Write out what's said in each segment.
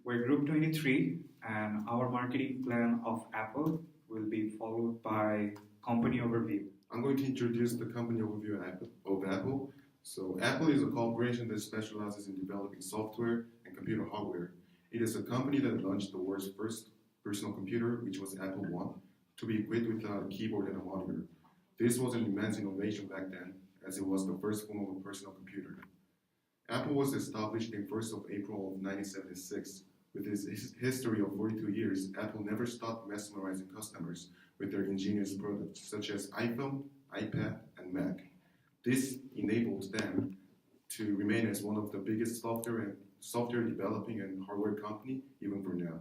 We're Group 23, and our marketing plan of Apple will be followed by company overview. I'm going to introduce the company overview of Apple. So Apple is a corporation that specializes in developing software and computer hardware. It is a company that launched the world's first personal computer, which was Apple I, to be equipped with a keyboard and a monitor. This was an immense innovation back then, as it was the first form of a personal computer. Apple was established in 1st of April of 1976. With its history of 42 years, Apple never stopped mesmerizing customers with their ingenious products, such as iPhone, iPad, and Mac. This enabled them to remain as one of the biggest software developing and hardware company even for now.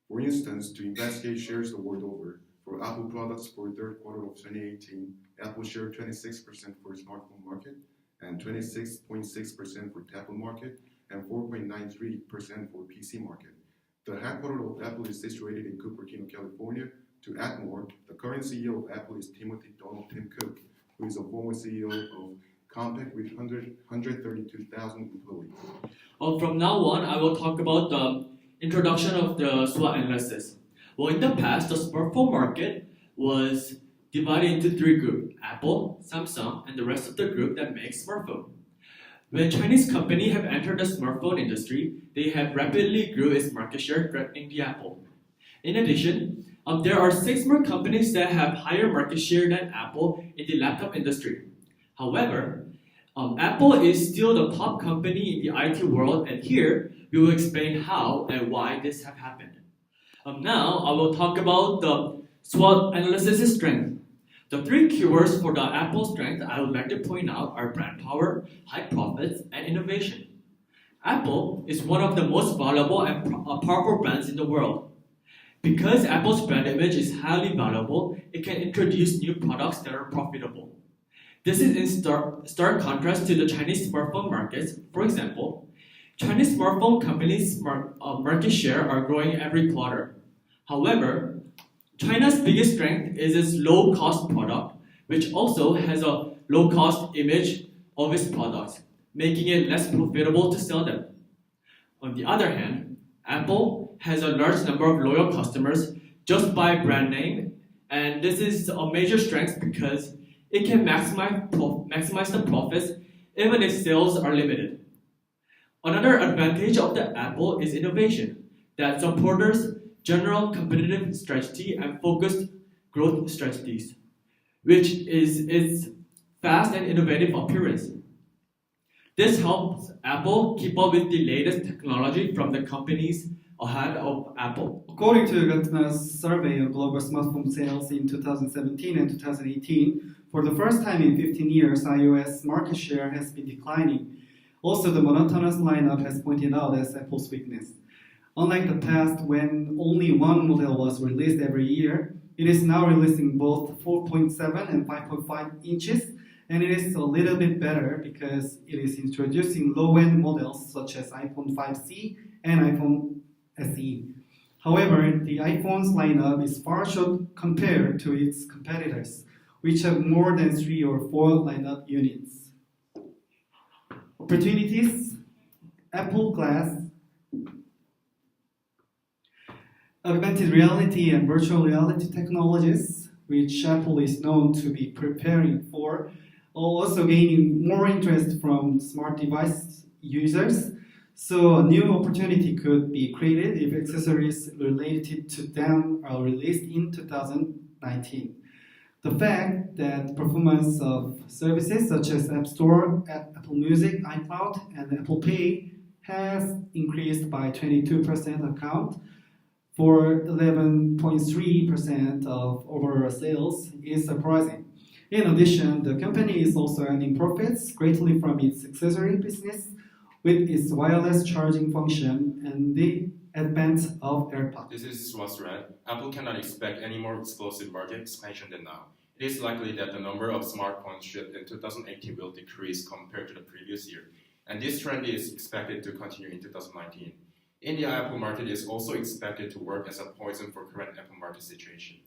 For instance, to investigate shares the world over, for Apple products for third quarter of 2018, Apple shared 26% for smartphone market and 26.6% for tablet market and 4.93% for PC market. The headquarters of Apple is situated in Cupertino, California. To add more, the current CEO of Apple is Timothy Donald Tim Cook, who is a former CEO of Compaq with 132,000 employees. From now on, I will talk about the introduction of the SWOT analysis. Well, in the past, the smartphone market was divided into three groups: Apple, Samsung, and the rest of the group that makes smartphone. When Chinese companies have entered the smartphone industry, they have rapidly grew its market share, threatening the Apple. In addition, there are 6 more companies that have higher market share than Apple in the laptop industry. However, Apple is still the top company in the IT world, and here we will explain how and why this have happened. Now, I will talk about the SWOT analysis strength. The 3 keywords for the Apple strength I would like to point out are brand power, high profits, and innovation. Apple is one of the most valuable and powerful brands in the world. Because Apple's brand image is highly valuable, it can introduce new products that are profitable. This is in stark contrast to the Chinese smartphone markets. For example, Chinese smartphone companies' market share are growing every quarter. However, China's biggest strength is its low-cost product, which also has a low-cost image of its products, making it less profitable to sell them. On the other hand, Apple has a large number of loyal customers just by brand name, and this is a major strength because it can maximize the profits even if sales are limited. Another advantage of the Apple is innovation that supports general competitive strategy and focused growth strategies, which is its fast and innovative appearance. This helps Apple keep up with the latest technology from the companies ahead of Apple. According to Gartner's survey of global smartphone sales in 2017 and 2018, for the first time in 15 years, iOS market share has been declining. Also, the monotonous lineup has pointed out as Apple's weakness. Unlike the past, when only one model was released every year, it is now releasing both 4.7 and 5.5 inches, and it is a little bit better because it is introducing low-end models such as iPhone 5C and iPhone SE. However, the iPhone's lineup is far short compared to its competitors, which have more than 3 or 4 lineup units. Opportunities: Apple Glass, augmented reality and virtual reality technologies, which Apple is known to be preparing for, are also gaining more interest from smart device users. So a new opportunity could be created if accessories related to them are released in 2019. The fact that performance of services such as App Store, Apple Music, iCloud, and Apple Pay has increased by 22% account for 11.3% of overall sales is surprising. In addition, the company is also earning profits greatly from its accessory business with its wireless charging function and the advent of AirPods. This is what's right. Apple cannot expect any more explosive market expansion than now. It is likely that the number of smartphones shipped in 2018 will decrease compared to the previous year, and this trend is expected to continue in 2019. India Apple market is also expected to work as a poison for current Apple market situation.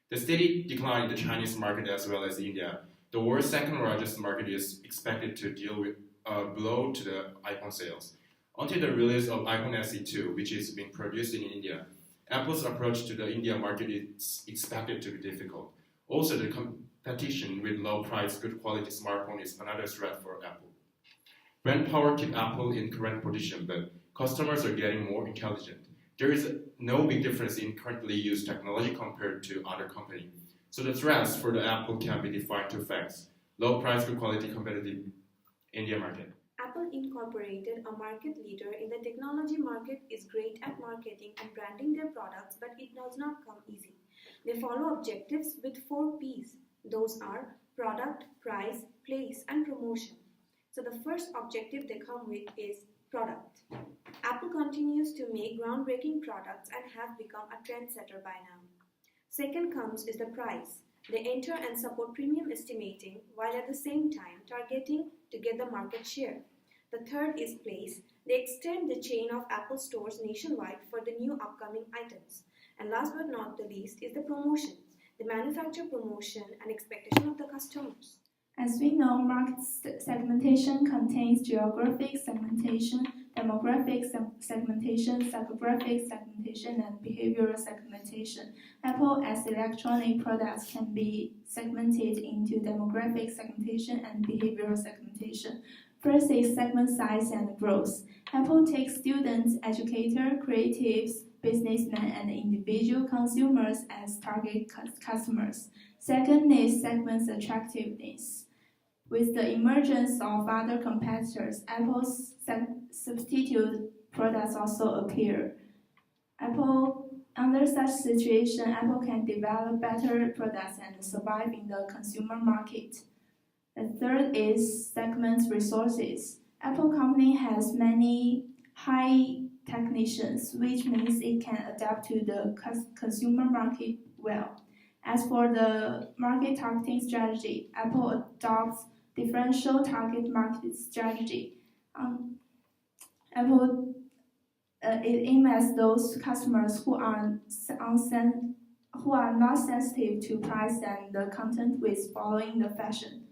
The steady decline in the Chinese market as well as India, the world's second largest market, is expected to deal with a blow to the iPhone sales. Until the release of iPhone SE 2, which is being produced in India, Apple's approach to the India market is expected to be difficult. Also, the competition with low-priced, good-quality smartphone is another threat for Apple. Brand power keeps Apple in current position, but customers are getting more intelligent. There is no big difference in currently used technology compared to other companies. So the threats for the Apple can be defined two facts: low price, good quality, competitive India market. Apple Incorporated, a market leader in the technology market, is great at marketing and branding their products, but it does not come easy. They follow objectives with 4 P's. Those are product, price, place, and promotion. So the first objective they come with is product. Apple continues to make groundbreaking products and have become a trendsetter by now. Second comes is the price. They enter and support premium estimating while at the same time targeting to get the market share. The third is place. They extend the chain of Apple stores nationwide for the new upcoming items. And last but not the least is the promotion. They manufacture promotion and expectation of the customers. As we know, market segmentation contains geographic segmentation, demographic segmentation, psychographic segmentation, and behavioral segmentation. Apple as electronic products can be segmented into demographic segmentation and behavioral segmentation. First is segment size and growth. Apple takes students, educators, creatives, businessmen, and individual consumers as target customers. Second is segment attractiveness. With the emergence of other competitors, Apple's substitute products also appear. Under such situation, Apple can develop better products and survive in the consumer market. The third is segment resources. Apple company has many high technicians, which means it can adapt to the consumer market well. As for the market targeting strategy, Apple adopts differential target market strategy. Apple it aims at those customers who are not sensitive to price and the content with following the fashion.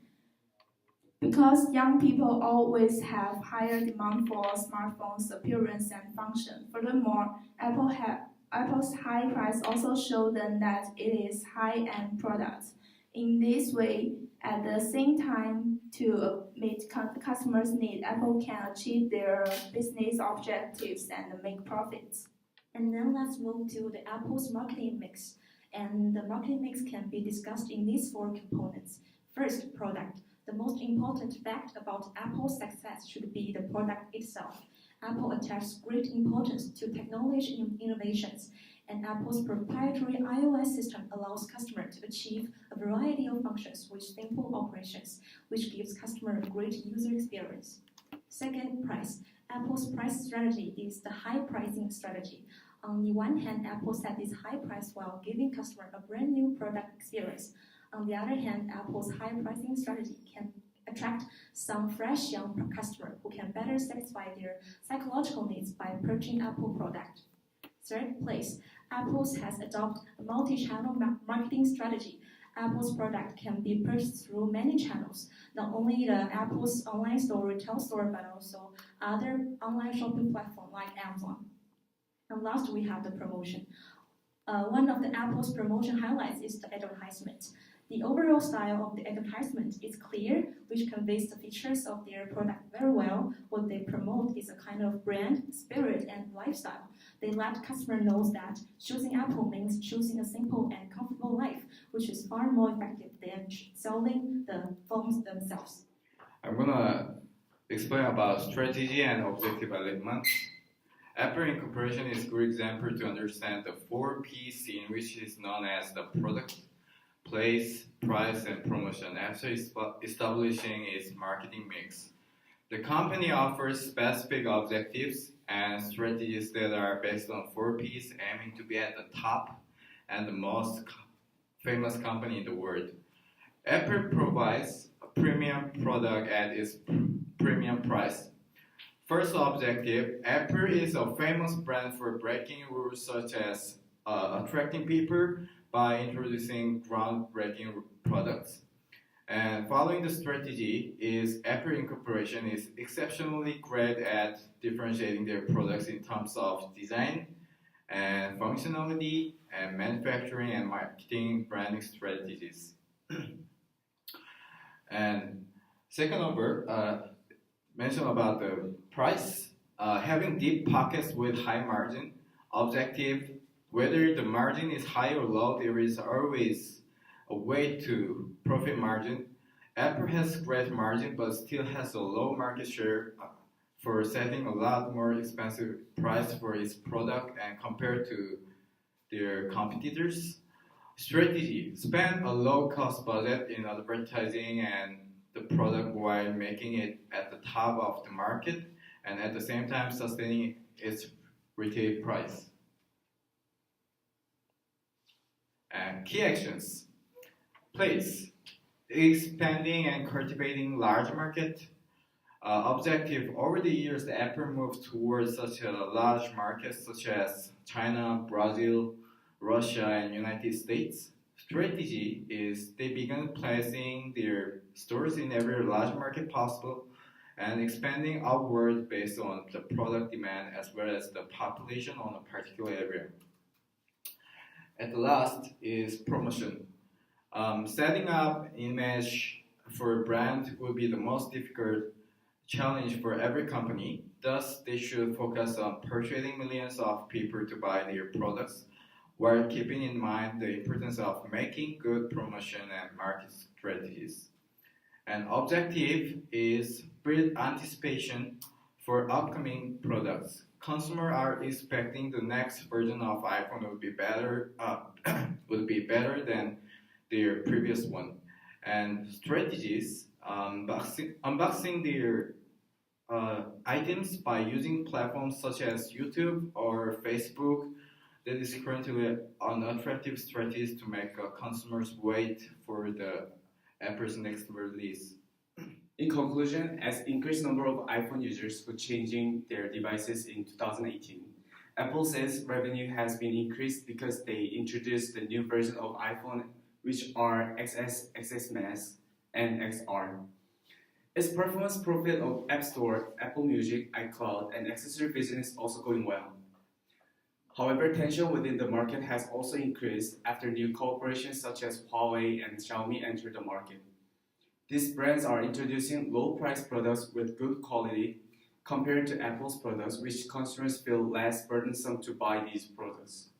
Because young people always have higher demand for smartphones' appearance and function. Furthermore, Apple's high price also shows them that it is high-end product. In this way, at the same time, to meet customers' needs, Apple can achieve their business objectives and make profits. And then let's move to the Apple's marketing mix. And the marketing mix can be discussed in these 4 components. First, product. The most important fact about Apple's success should be the product itself. Apple attaches great importance to technology innovations, and Apple's proprietary iOS system allows customers to achieve a variety of functions with simple operations, which gives customers a great user experience. Second, price. Apple's price strategy is the high pricing strategy. On the one hand, Apple set this high price while giving customers a brand new product experience. On the other hand, Apple's high pricing strategy can attract some fresh young customers who can better satisfy their psychological needs by purchasing Apple product. Third place, Apple has adopted a multi-channel marketing strategy. Apple's product can be purchased through many channels, not only the Apple's online store, retail store, but also other online shopping platforms like Amazon. And last, we have the promotion. One of the Apple's promotion highlights is the advertisement. The overall style of the advertisement is clear, which conveys the features of their product very well. What they promote is a kind of brand, spirit, and lifestyle. They let customers know that choosing Apple means choosing a simple and comfortable life, which is far more effective than selling the phones themselves. I'm gonna explain about strategy and objective element. Apple Incorporation is a good example to understand the 4 P's in which is known as the product, place, price, and promotion after establishing its marketing mix. The company offers specific objectives and strategies that are based on 4 P's, aiming to be at the top and the most famous company in the world. Apple provides a premium product at its premium price. First objective, Apple is a famous brand for breaking rules such as attracting people by introducing groundbreaking products. And following the strategy is Apple Incorporation is exceptionally great at differentiating their products in terms of design and functionality and manufacturing and marketing branding strategies. And second number, mention about the price. Having deep pockets with high margin, objective, whether the margin is high or low, there is always a way to profit margin. Apple has great margin but still has a low market share for setting a lot more expensive price for its product and compared to their competitors. Strategy, spend a low cost budget in advertising and the product while making it at the top of the market and at the same time sustaining its retail price. And key actions. Place, expanding and cultivating large market. Objective, over the years, the Apple moved towards such a large markets such as China, Brazil, Russia, and United States. Strategy is they began placing their stores in every large market possible and expanding outward based on the product demand as well as the population on a particular area. At the last is promotion. Setting up image for a brand will be the most difficult challenge for every company. Thus, they should focus on persuading millions of people to buy their products while keeping in mind the importance of making good promotion and market strategies. An objective is build anticipation for upcoming products. Consumers are expecting the next version of iPhone would be better, than their previous one. And strategies, unboxing their items by using platforms such as YouTube or Facebook. That is currently an attractive strategy to make consumers wait for the Apple's next release. In conclusion, as increased number of iPhone users were changing their devices in 2018, Apple says revenue has been increased because they introduced the new version of iPhone, which are XS, XS Max, and XR. Its performance profit of App Store, Apple Music, iCloud, and accessory business also going well. However, tension within the market has also increased after new corporations such as Huawei and Xiaomi entered the market. These brands are introducing low-priced products with good quality compared to Apple's products, which consumers feel less burdensome to buy these products.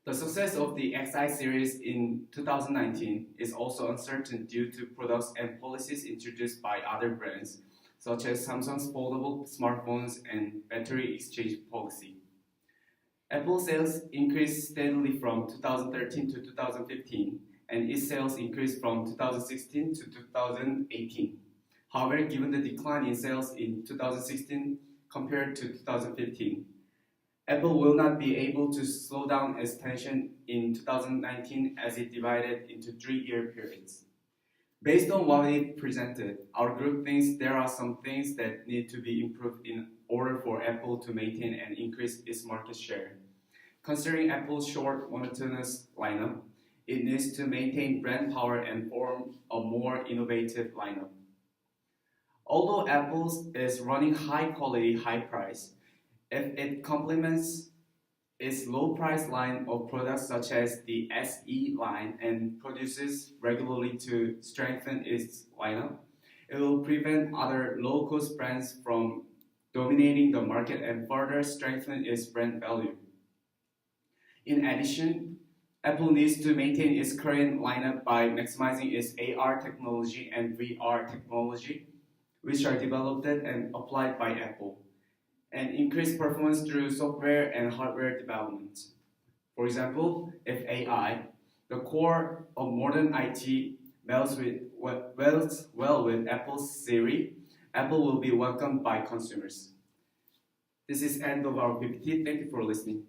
The success of the XI series in 2019 is also uncertain due to products and policies introduced by other brands, such as Samsung's foldable smartphones and battery exchange policy. Apple sales increased steadily from 2013 to 2015, and its sales increased from 2016 to 2018. However, given the decline in sales in 2016 compared to 2015, Apple will not be able to slow down its tension in 2019 as it divided into 3-year periods. Based on what it presented, our group thinks there are some things that need to be improved in order for Apple to maintain and increase its market share. Considering Apple's short, monotonous lineup, it needs to maintain brand power and form a more innovative lineup. Although Apple is running high quality, high price, if it complements its low price line of products such as the SE line and produces regularly to strengthen its lineup, it will prevent other low cost brands from dominating the market and further strengthen its brand value. In addition, Apple needs to maintain its current lineup by maximizing its AR technology and VR technology, which are developed and applied by Apple, and increase performance through software and hardware development. For example, if AI, the core of modern IT, melds well with Apple's Siri, Apple will be welcomed by consumers. This is end of our PPT. Thank you for listening.